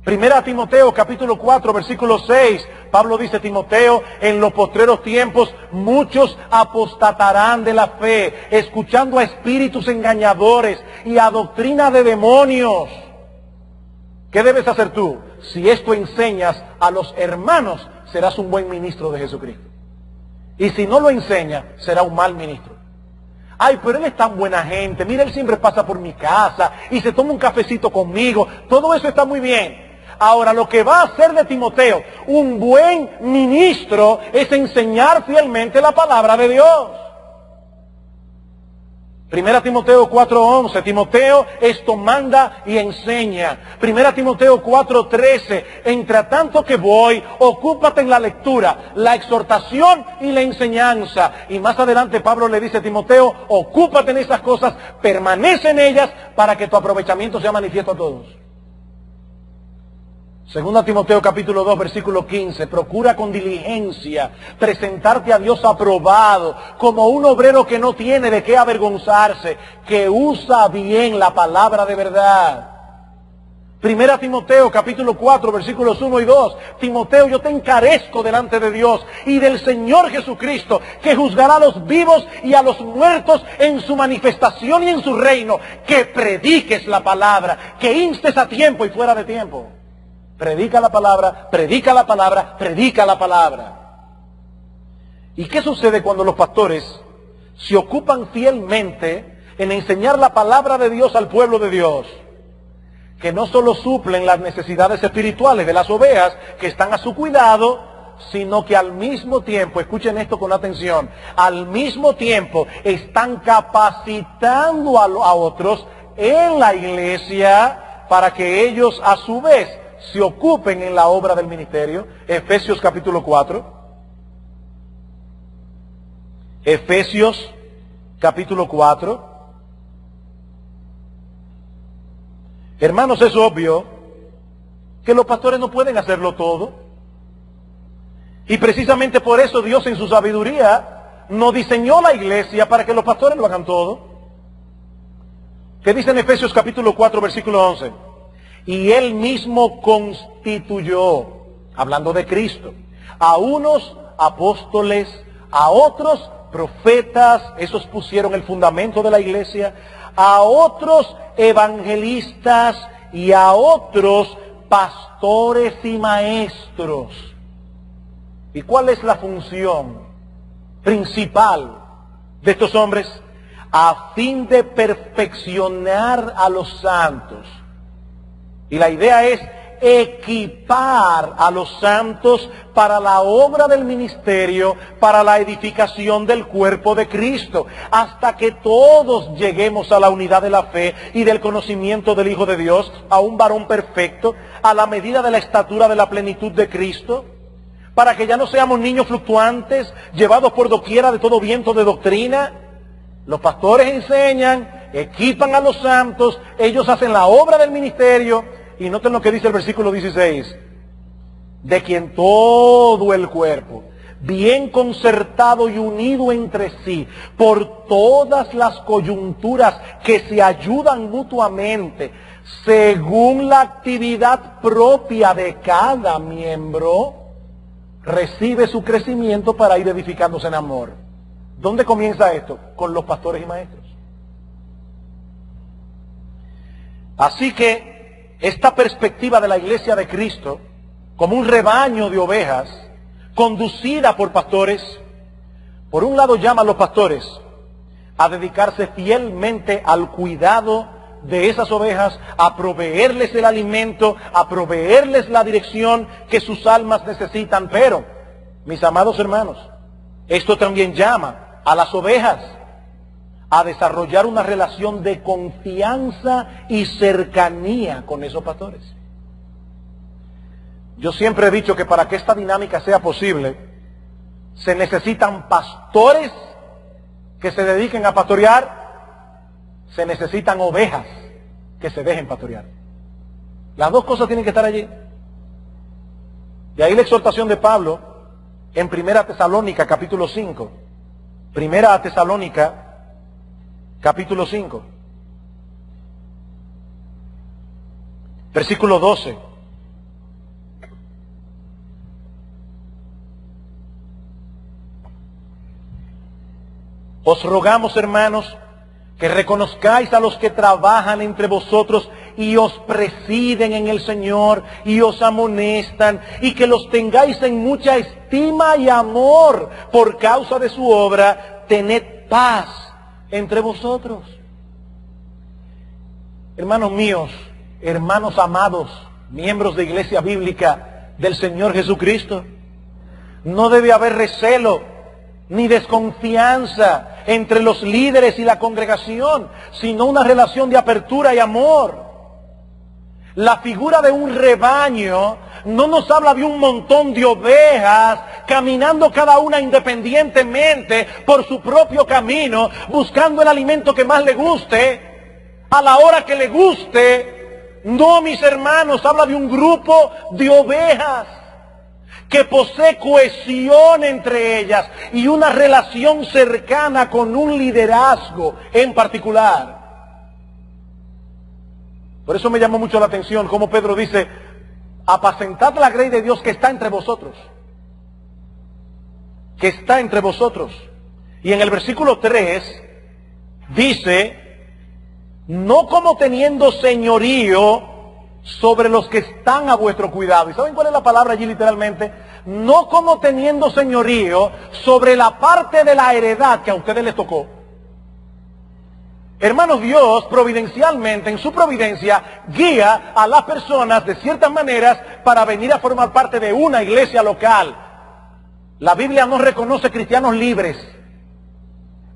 Primera Timoteo capítulo 4 versículo 6, Pablo dice, Timoteo, en los postreros tiempos muchos apostatarán de la fe, escuchando a espíritus engañadores y a doctrina de demonios. ¿Qué debes hacer tú? Si esto enseñas a los hermanos, serás un buen ministro de Jesucristo. Y si no lo enseña, será un mal ministro. Ay, pero él es tan buena gente, mira, él siempre pasa por mi casa y se toma un cafecito conmigo. Todo eso está muy bien. Ahora, lo que va a hacer de Timoteo un buen ministro es enseñar fielmente la palabra de Dios. Primera Timoteo 4:11, Timoteo, esto manda y enseña. Primera Timoteo 4:13, entre tanto que voy, ocúpate en la lectura, la exhortación y la enseñanza. Y más adelante Pablo le dice a Timoteo, ocúpate en esas cosas, permanece en ellas para que tu aprovechamiento sea manifiesto a todos. Segunda Timoteo capítulo 2 versículo 15, procura con diligencia presentarte a Dios aprobado, como un obrero que no tiene de qué avergonzarse, que usa bien la palabra de verdad. Primera Timoteo capítulo 4 versículos 1 y 2, Timoteo, yo te encarezco delante de Dios y del Señor Jesucristo, que juzgará a los vivos y a los muertos en su manifestación y en su reino, que prediques la palabra, que instes a tiempo y fuera de tiempo. Predica la palabra, predica la palabra, predica la palabra. ¿Y qué sucede cuando los pastores se ocupan fielmente en enseñar la palabra de Dios al pueblo de Dios? Que no solo suplen las necesidades espirituales de las ovejas que están a su cuidado, sino que al mismo tiempo, escuchen esto con atención, al mismo tiempo están capacitando a otros en la iglesia para que ellos a su vez se ocupen en la obra del ministerio. Efesios capítulo 4. Efesios capítulo 4. Hermanos, es obvio que los pastores no pueden hacerlo todo. Y precisamente por eso Dios en su sabiduría no diseñó la iglesia para que los pastores lo hagan todo. ¿Qué dice en Efesios capítulo 4, versículo 11? Y Él mismo constituyó, hablando de Cristo, a unos apóstoles, a otros profetas, esos pusieron el fundamento de la iglesia, a otros evangelistas y a otros pastores y maestros. ¿Y cuál es la función principal de estos hombres? A fin de perfeccionar a los santos. Y la idea es equipar a los santos para la obra del ministerio, para la edificación del cuerpo de Cristo, hasta que todos lleguemos a la unidad de la fe y del conocimiento del Hijo de Dios, a un varón perfecto, a la medida de la estatura de la plenitud de Cristo, para que ya no seamos niños fluctuantes, llevados por doquiera de todo viento de doctrina. Los pastores enseñan, equipan a los santos, ellos hacen la obra del ministerio. Y noten lo que dice el versículo 16. De quien todo el cuerpo, bien concertado y unido entre sí, por todas las coyunturas que se ayudan mutuamente, según la actividad propia de cada miembro, recibe su crecimiento para ir edificándose en amor. ¿Dónde comienza esto? Con los pastores y maestros. Así que esta perspectiva de la iglesia de Cristo, como un rebaño de ovejas, conducida por pastores, por un lado llama a los pastores a dedicarse fielmente al cuidado de esas ovejas, a proveerles el alimento, a proveerles la dirección que sus almas necesitan. Pero, mis amados hermanos, esto también llama a las ovejas a desarrollar una relación de confianza y cercanía con esos pastores. Yo siempre he dicho que para que esta dinámica sea posible, se necesitan pastores que se dediquen a pastorear, se necesitan ovejas que se dejen pastorear. Las dos cosas tienen que estar allí. De ahí la exhortación de Pablo en 1 Tesalónica capítulo 5. 1 Tesalónica capítulo 5, versículo 12. Os rogamos, hermanos, que reconozcáis a los que trabajan entre vosotros y os presiden en el Señor y os amonestan, y que los tengáis en mucha estima y amor por causa de su obra. Tened paz entre vosotros. Hermanos míos, hermanos amados, miembros de Iglesia Bíblica del Señor Jesucristo, no debe haber recelo ni desconfianza entre los líderes y la congregación, sino una relación de apertura y amor. La figura de un rebaño no nos habla de un montón de ovejas caminando cada una independientemente por su propio camino, buscando el alimento que más le guste, a la hora que le guste. No, mis hermanos, habla de un grupo de ovejas que posee cohesión entre ellas y una relación cercana con un liderazgo en particular. Por eso me llamó mucho la atención cómo Pedro dice: apacentad la grey de Dios que está entre vosotros. Que está entre vosotros. Y en el versículo 3 dice: no como teniendo señorío sobre los que están a vuestro cuidado. ¿Y saben cuál es la palabra allí literalmente? No como teniendo señorío sobre la parte de la heredad que a ustedes les tocó. Hermanos, Dios providencialmente, en su providencia, guía a las personas de ciertas maneras para venir a formar parte de una iglesia local. La Biblia no reconoce cristianos libres.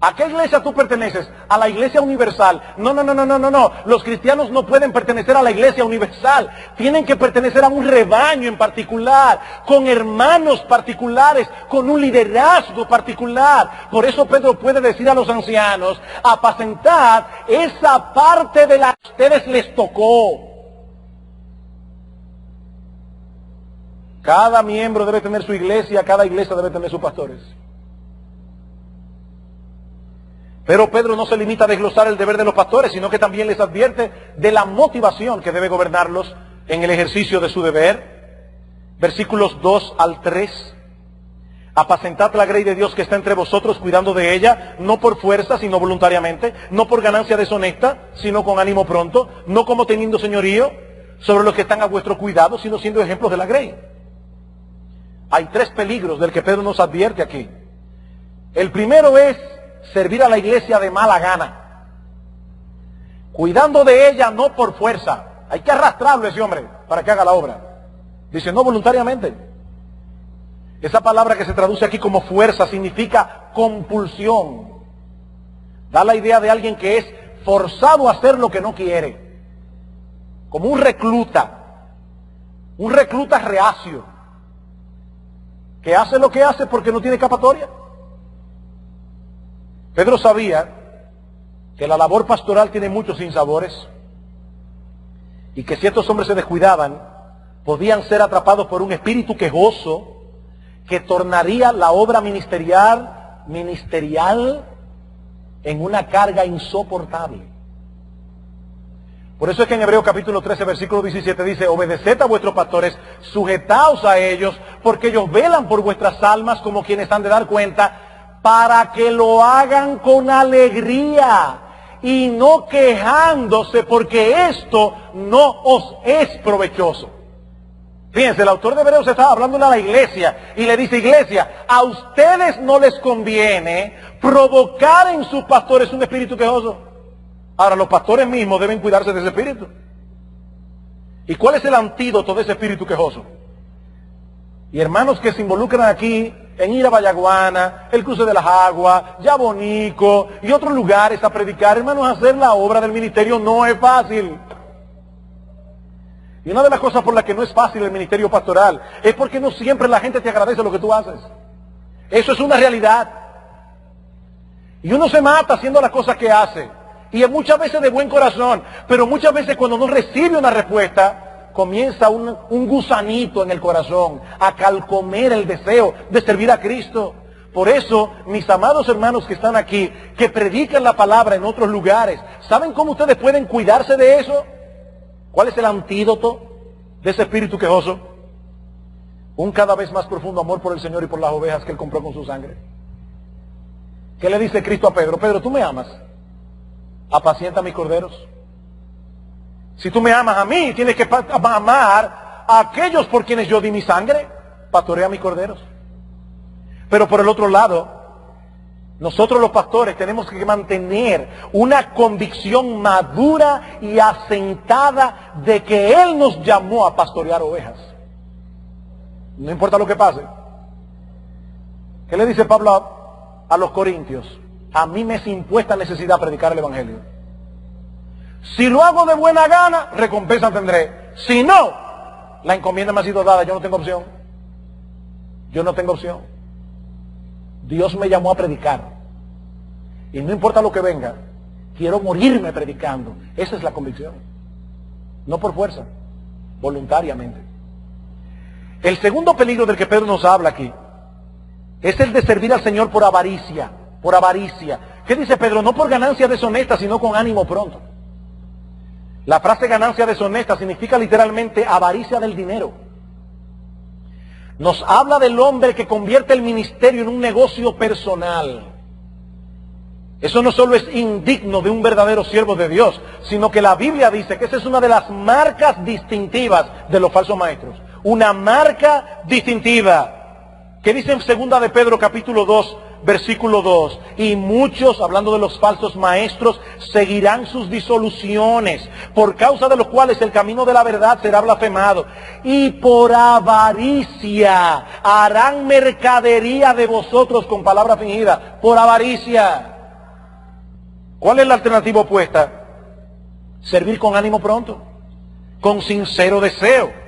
¿A qué iglesia tú perteneces? A la iglesia universal. No. Los cristianos no pueden pertenecer a la iglesia universal. Tienen que pertenecer a un rebaño en particular, con hermanos particulares, con un liderazgo particular. Por eso Pedro puede decir a los ancianos: apacentad esa parte de la que a ustedes les tocó. Cada miembro debe tener su iglesia, cada iglesia debe tener sus pastores. Pero Pedro no se limita a desglosar el deber de los pastores, sino que también les advierte de la motivación que debe gobernarlos en el ejercicio de su deber. Versículos 2 al 3. Apacentad la grey de Dios que está entre vosotros, cuidando de ella, no por fuerza, sino voluntariamente, no por ganancia deshonesta, sino con ánimo pronto, no como teniendo señorío sobre los que están a vuestro cuidado, sino siendo ejemplos de la grey. Hay 3 peligros del que Pedro nos advierte aquí. El primero es servir a la iglesia de mala gana, cuidando de ella no por fuerza. Hay que arrastrarlo a ese hombre para que haga la obra. Dice, no voluntariamente. Esa palabra que se traduce aquí como fuerza significa compulsión. Da la idea de alguien que es forzado a hacer lo que no quiere. Como un recluta reacio, que hace lo que hace porque no tiene escapatoria. Pedro sabía que la labor pastoral tiene muchos sinsabores y que si estos hombres se descuidaban, podían ser atrapados por un espíritu quejoso que tornaría la obra ministerial en una carga insoportable. Por eso es que en Hebreos capítulo 13, versículo 17 dice, obedeced a vuestros pastores, sujetaos a ellos, porque ellos velan por vuestras almas como quienes han de dar cuenta, para que lo hagan con alegría y no quejándose, porque esto no os es provechoso. Fíjense, el autor de Hebreos estaba hablando a la iglesia y le dice, iglesia, a ustedes no les conviene provocar en sus pastores un espíritu quejoso. Ahora, los pastores mismos deben cuidarse de ese espíritu. ¿Y cuál es el antídoto de ese espíritu quejoso? Y hermanos que se involucran aquí en ir a Vallaguana, el Cruce de las Aguas, Yabonico y otros lugares a predicar, hermanos, hacer la obra del ministerio no es fácil. Y una de las cosas por las que no es fácil el ministerio pastoral es porque no siempre la gente te agradece lo que tú haces. Eso es una realidad. Y uno se mata haciendo las cosas que hace. Y muchas veces de buen corazón, pero muchas veces cuando no recibe una respuesta, comienza un gusanito en el corazón a calcomer el deseo de servir a Cristo. Por eso, mis amados hermanos que están aquí, que predican la palabra en otros lugares, ¿saben cómo ustedes pueden cuidarse de eso? ¿Cuál es el antídoto de ese espíritu quejoso? Un cada vez más profundo amor por el Señor y por las ovejas que Él compró con su sangre. ¿Qué le dice Cristo a Pedro? Pedro, ¿tú me amas? Apacienta mis corderos. Si tú me amas a mí, tienes que amar a aquellos por quienes yo di mi sangre. Pastorea mis corderos. Pero por el otro lado, nosotros los pastores tenemos que mantener una convicción madura y asentada de que Él nos llamó a pastorear ovejas. No importa lo que pase. ¿Qué le dice Pablo a los corintios? A mí me es impuesta necesidad predicar el Evangelio. Si lo hago de buena gana, recompensa tendré. Si no, la encomienda me ha sido dada, yo no tengo opción. Yo no tengo opción. Dios me llamó a predicar. Y no importa lo que venga, quiero morirme predicando. Esa es la convicción. No por fuerza, voluntariamente. El segundo peligro del que Pedro nos habla aquí es el de servir al Señor por avaricia. Por avaricia. ¿Qué dice Pedro? No por ganancia deshonesta, sino con ánimo pronto. La frase ganancia deshonesta significa literalmente avaricia del dinero. Nos habla del hombre que convierte el ministerio en un negocio personal. Eso no solo es indigno de un verdadero siervo de Dios, sino que la Biblia dice que esa es una de las marcas distintivas de los falsos maestros. Una marca distintiva. ¿Qué dice en 2 de Pedro capítulo 2, versículo 2? Y muchos, hablando de los falsos maestros, seguirán sus disoluciones, por causa de los cuales el camino de la verdad será blasfemado. Y por avaricia harán mercadería de vosotros con palabra fingida. Por avaricia. ¿Cuál es la alternativa opuesta? Servir con ánimo pronto, con sincero deseo.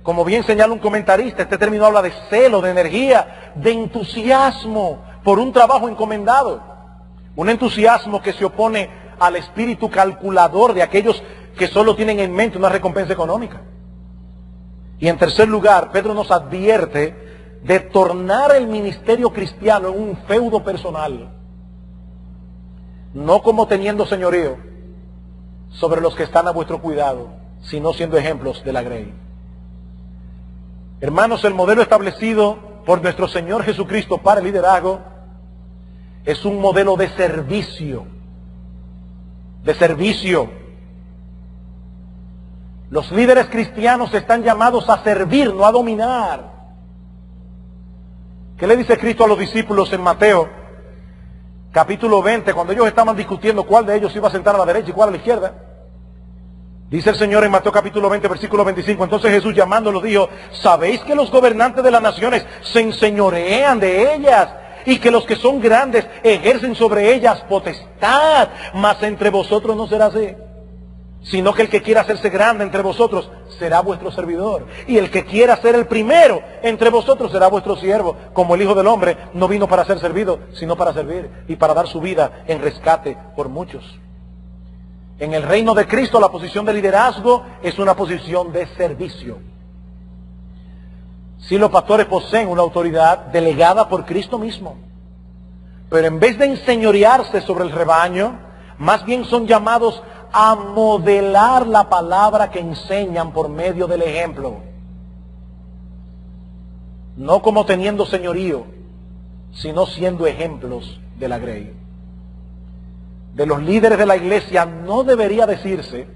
Como bien señala un comentarista, este término habla de celo, de energía, de entusiasmo por un trabajo encomendado. Un entusiasmo que se opone al espíritu calculador de aquellos que solo tienen en mente una recompensa económica. Y en tercer lugar, Pedro nos advierte de tornar el ministerio cristiano en un feudo personal, no como teniendo señorío sobre los que están a vuestro cuidado, sino siendo ejemplos de la grey. Hermanos, el modelo establecido por nuestro Señor Jesucristo para el liderazgo es un modelo de servicio. De servicio. Los líderes cristianos están llamados a servir, no a dominar. ¿Qué le dice Cristo a los discípulos en Mateo, capítulo 20, cuando ellos estaban discutiendo cuál de ellos iba a sentar a la derecha y cuál a la izquierda? Dice el Señor en Mateo capítulo 20, versículo 25, entonces Jesús llamándolos dijo, ¿sabéis que los gobernantes de las naciones se enseñorean de ellas? Y que los que son grandes ejercen sobre ellas potestad, mas entre vosotros no será así, sino que el que quiera hacerse grande entre vosotros será vuestro servidor, y el que quiera ser el primero entre vosotros será vuestro siervo, como el Hijo del Hombre no vino para ser servido, sino para servir y para dar su vida en rescate por muchos. En el reino de Cristo la posición de liderazgo es una posición de servicio. Sí, los pastores poseen una autoridad delegada por Cristo mismo, pero en vez de enseñorearse sobre el rebaño, más bien son llamados a modelar la palabra que enseñan por medio del ejemplo. No como teniendo señorío, sino siendo ejemplos de la grey. De los líderes de la iglesia no debería decirse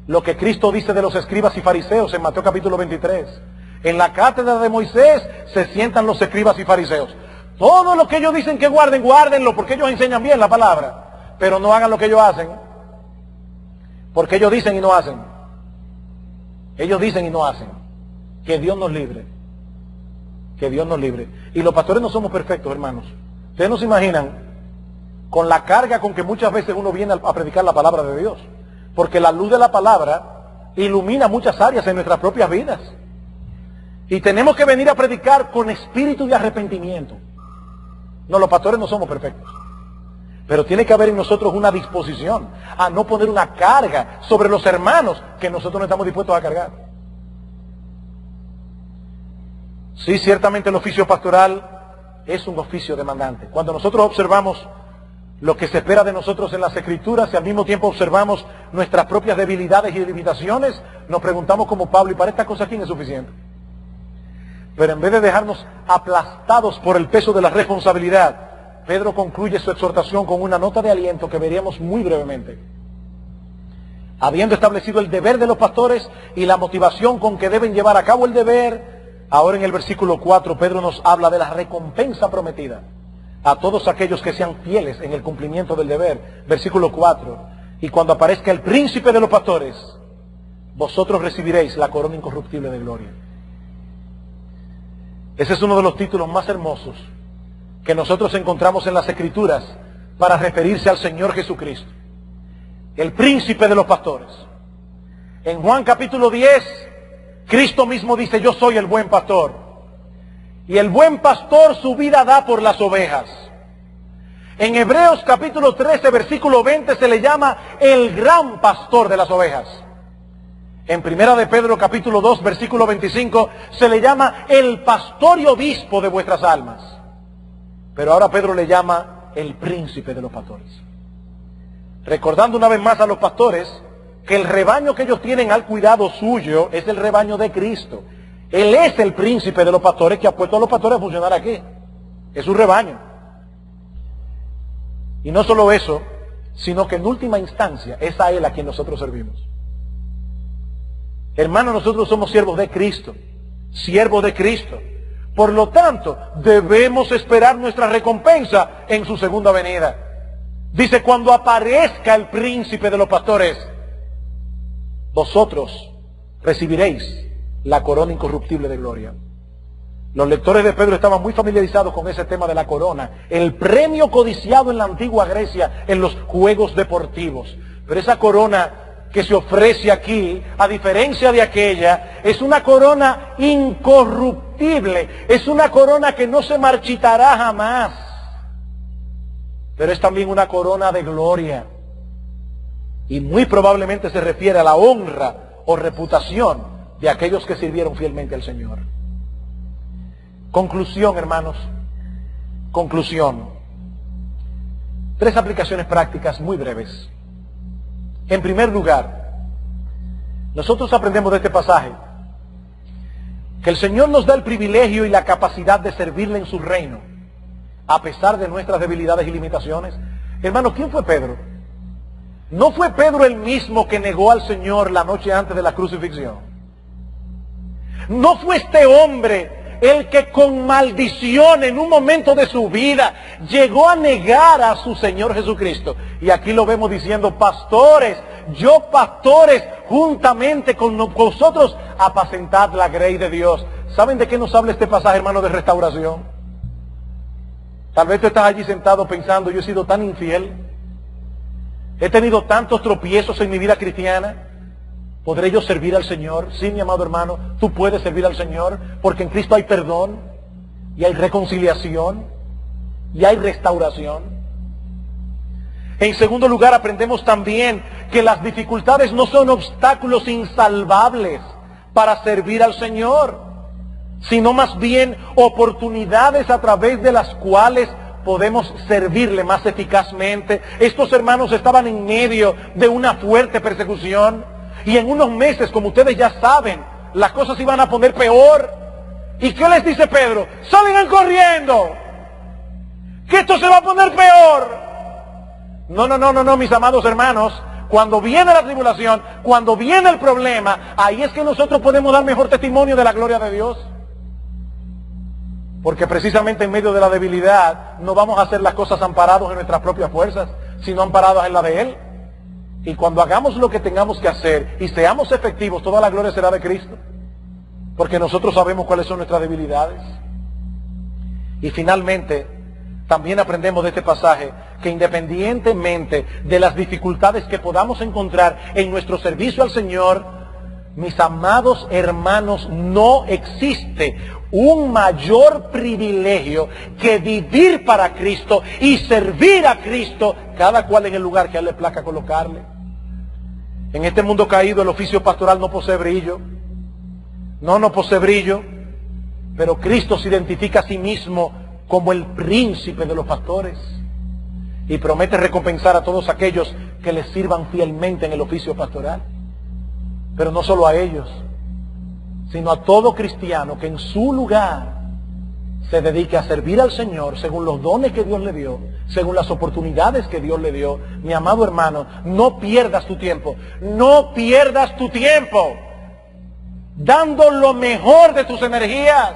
lo que Cristo dice de los escribas y fariseos en Mateo capítulo 23. En la cátedra de Moisés se sientan los escribas y fariseos. Todo lo que ellos dicen que guarden, guárdenlo, porque ellos enseñan bien la palabra. Pero no hagan lo que ellos hacen, porque ellos dicen y no hacen. Ellos dicen y no hacen. Que Dios nos libre. Que Dios nos libre. Y los pastores no somos perfectos, hermanos. Ustedes no se imaginan con la carga con que muchas veces uno viene a predicar la palabra de Dios. Porque la luz de la palabra ilumina muchas áreas en nuestras propias vidas. Y tenemos que venir a predicar con espíritu de arrepentimiento. No, los pastores no somos perfectos. Pero tiene que haber en nosotros una disposición a no poner una carga sobre los hermanos que nosotros no estamos dispuestos a cargar. Sí, ciertamente el oficio pastoral es un oficio demandante. Cuando nosotros observamos lo que se espera de nosotros en las Escrituras y al mismo tiempo observamos nuestras propias debilidades y limitaciones, nos preguntamos como Pablo, ¿y para esta cosa quién es suficiente? Pero en vez de dejarnos aplastados por el peso de la responsabilidad, Pedro concluye su exhortación con una nota de aliento que veríamos muy brevemente. Habiendo establecido el deber de los pastores y la motivación con que deben llevar a cabo el deber, ahora en el versículo 4 Pedro nos habla de la recompensa prometida a todos aquellos que sean fieles en el cumplimiento del deber. Versículo 4, y cuando aparezca el príncipe de los pastores, vosotros recibiréis la corona incorruptible de gloria. Ese es uno de los títulos más hermosos que nosotros encontramos en las Escrituras para referirse al Señor Jesucristo, el príncipe de los pastores. En Juan capítulo 10, Cristo mismo dice, yo soy el buen pastor, y el buen pastor su vida da por las ovejas. En Hebreos capítulo 13, versículo 20, se le llama el gran pastor de las ovejas. En Primera de Pedro capítulo 2, versículo 25, se le llama el pastor y obispo de vuestras almas. Pero ahora Pedro le llama el príncipe de los pastores. Recordando una vez más a los pastores que el rebaño que ellos tienen al cuidado suyo es el rebaño de Cristo. Él es el príncipe de los pastores que ha puesto a los pastores a funcionar aquí. Es un rebaño. Y no solo eso, sino que en última instancia es a Él a quien nosotros servimos. Hermanos, nosotros somos siervos de Cristo, siervos de Cristo. Por lo tanto, debemos esperar nuestra recompensa en su segunda venida. Dice, cuando aparezca el príncipe de los pastores, vosotros recibiréis la corona incorruptible de gloria. Los lectores de Pedro estaban muy familiarizados con ese tema de la corona, el premio codiciado en la antigua Grecia en los juegos deportivos. Pero esa corona que se ofrece aquí, a diferencia de aquella, es una corona incorruptible, es una corona que no se marchitará jamás, pero es también una corona de gloria, y muy probablemente se refiere a la honra o reputación de aquellos que sirvieron fielmente al Señor. Conclusión, hermanos. Conclusión. 3 aplicaciones prácticas muy breves. En primer lugar, nosotros aprendemos de este pasaje que el Señor nos da el privilegio y la capacidad de servirle en su reino, a pesar de nuestras debilidades y limitaciones. Hermano, ¿quién fue Pedro? ¿No fue Pedro el mismo que negó al Señor la noche antes de la crucifixión? ¿No fue este hombre el que con maldición en un momento de su vida llegó a negar a su Señor Jesucristo? Y aquí lo vemos diciendo: pastores, yo pastores, juntamente con vosotros, apacentad la grey de Dios. ¿Saben de qué nos habla este pasaje, hermano? De restauración. Tal vez tú estás allí sentado pensando: yo he sido tan infiel, he tenido tantos tropiezos en mi vida cristiana, ¿podré yo servir al Señor? Sí, mi amado hermano, tú puedes servir al Señor, porque en Cristo hay perdón, y hay reconciliación, y hay restauración. En segundo lugar, aprendemos también que las dificultades no son obstáculos insalvables para servir al Señor, sino más bien oportunidades a través de las cuales podemos servirle más eficazmente. Estos hermanos estaban en medio de una fuerte persecución, y en unos meses, como ustedes ya saben, las cosas iban a poner peor. ¿Y qué les dice Pedro? ¡Salgan corriendo! ¡Que esto se va a poner peor! No, mis amados hermanos. Cuando viene la tribulación, cuando viene el problema, ahí es que nosotros podemos dar mejor testimonio de la gloria de Dios. Porque precisamente en medio de la debilidad no vamos a hacer las cosas amparados en nuestras propias fuerzas, sino amparadas en la de Él. Y cuando hagamos lo que tengamos que hacer y seamos efectivos, toda la gloria será de Cristo, porque nosotros sabemos cuáles son nuestras debilidades. Y finalmente, también aprendemos de este pasaje que independientemente de las dificultades que podamos encontrar en nuestro servicio al Señor, mis amados hermanos, no existe un mayor privilegio que vivir para Cristo y servir a Cristo, cada cual en el lugar que a Él le plazca colocarle. En este mundo caído el oficio pastoral no posee brillo. No posee brillo, pero Cristo se identifica a sí mismo como el príncipe de los pastores y promete recompensar a todos aquellos que le sirvan fielmente en el oficio pastoral. Pero no solo a ellos, sino a todo cristiano que en su lugar se dedique a servir al Señor según los dones que Dios le dio, según las oportunidades que Dios le dio. Mi amado hermano, no pierdas tu tiempo, no pierdas tu tiempo dando lo mejor de tus energías,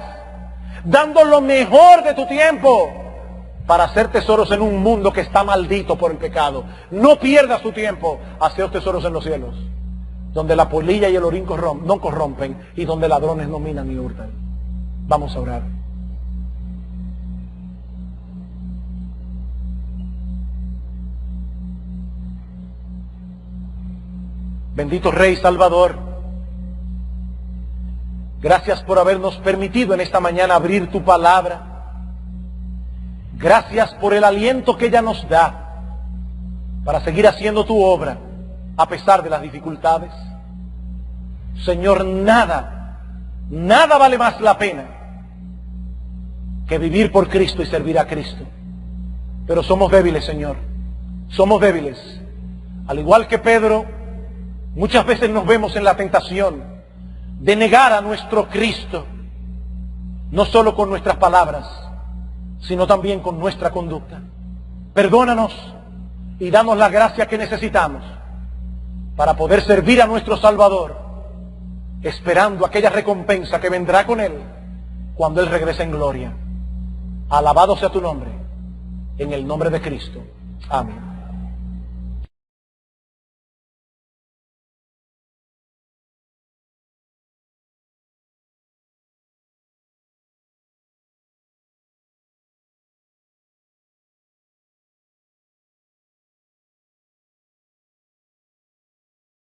dando lo mejor de tu tiempo para hacer tesoros en un mundo que está maldito por el pecado. No pierdas tu tiempo, hacer tesoros en los cielos, donde la polilla y el orín no corrompen y donde ladrones no minan ni hurtan. Vamos a orar. Bendito Rey Salvador, gracias por habernos permitido en esta mañana abrir tu palabra. Gracias por el aliento que ella nos da para seguir haciendo tu obra a pesar de las dificultades. Señor, nada vale más la pena que vivir por Cristo y servir a Cristo. Pero somos débiles, Señor. Somos débiles. Al igual que Pedro, muchas veces nos vemos en la tentación de negar a nuestro Cristo, no solo con nuestras palabras, sino también con nuestra conducta. Perdónanos y danos la gracia que necesitamos para poder servir a nuestro Salvador, esperando aquella recompensa que vendrá con Él cuando Él regrese en gloria. Alabado sea tu nombre, en el nombre de Cristo. Amén.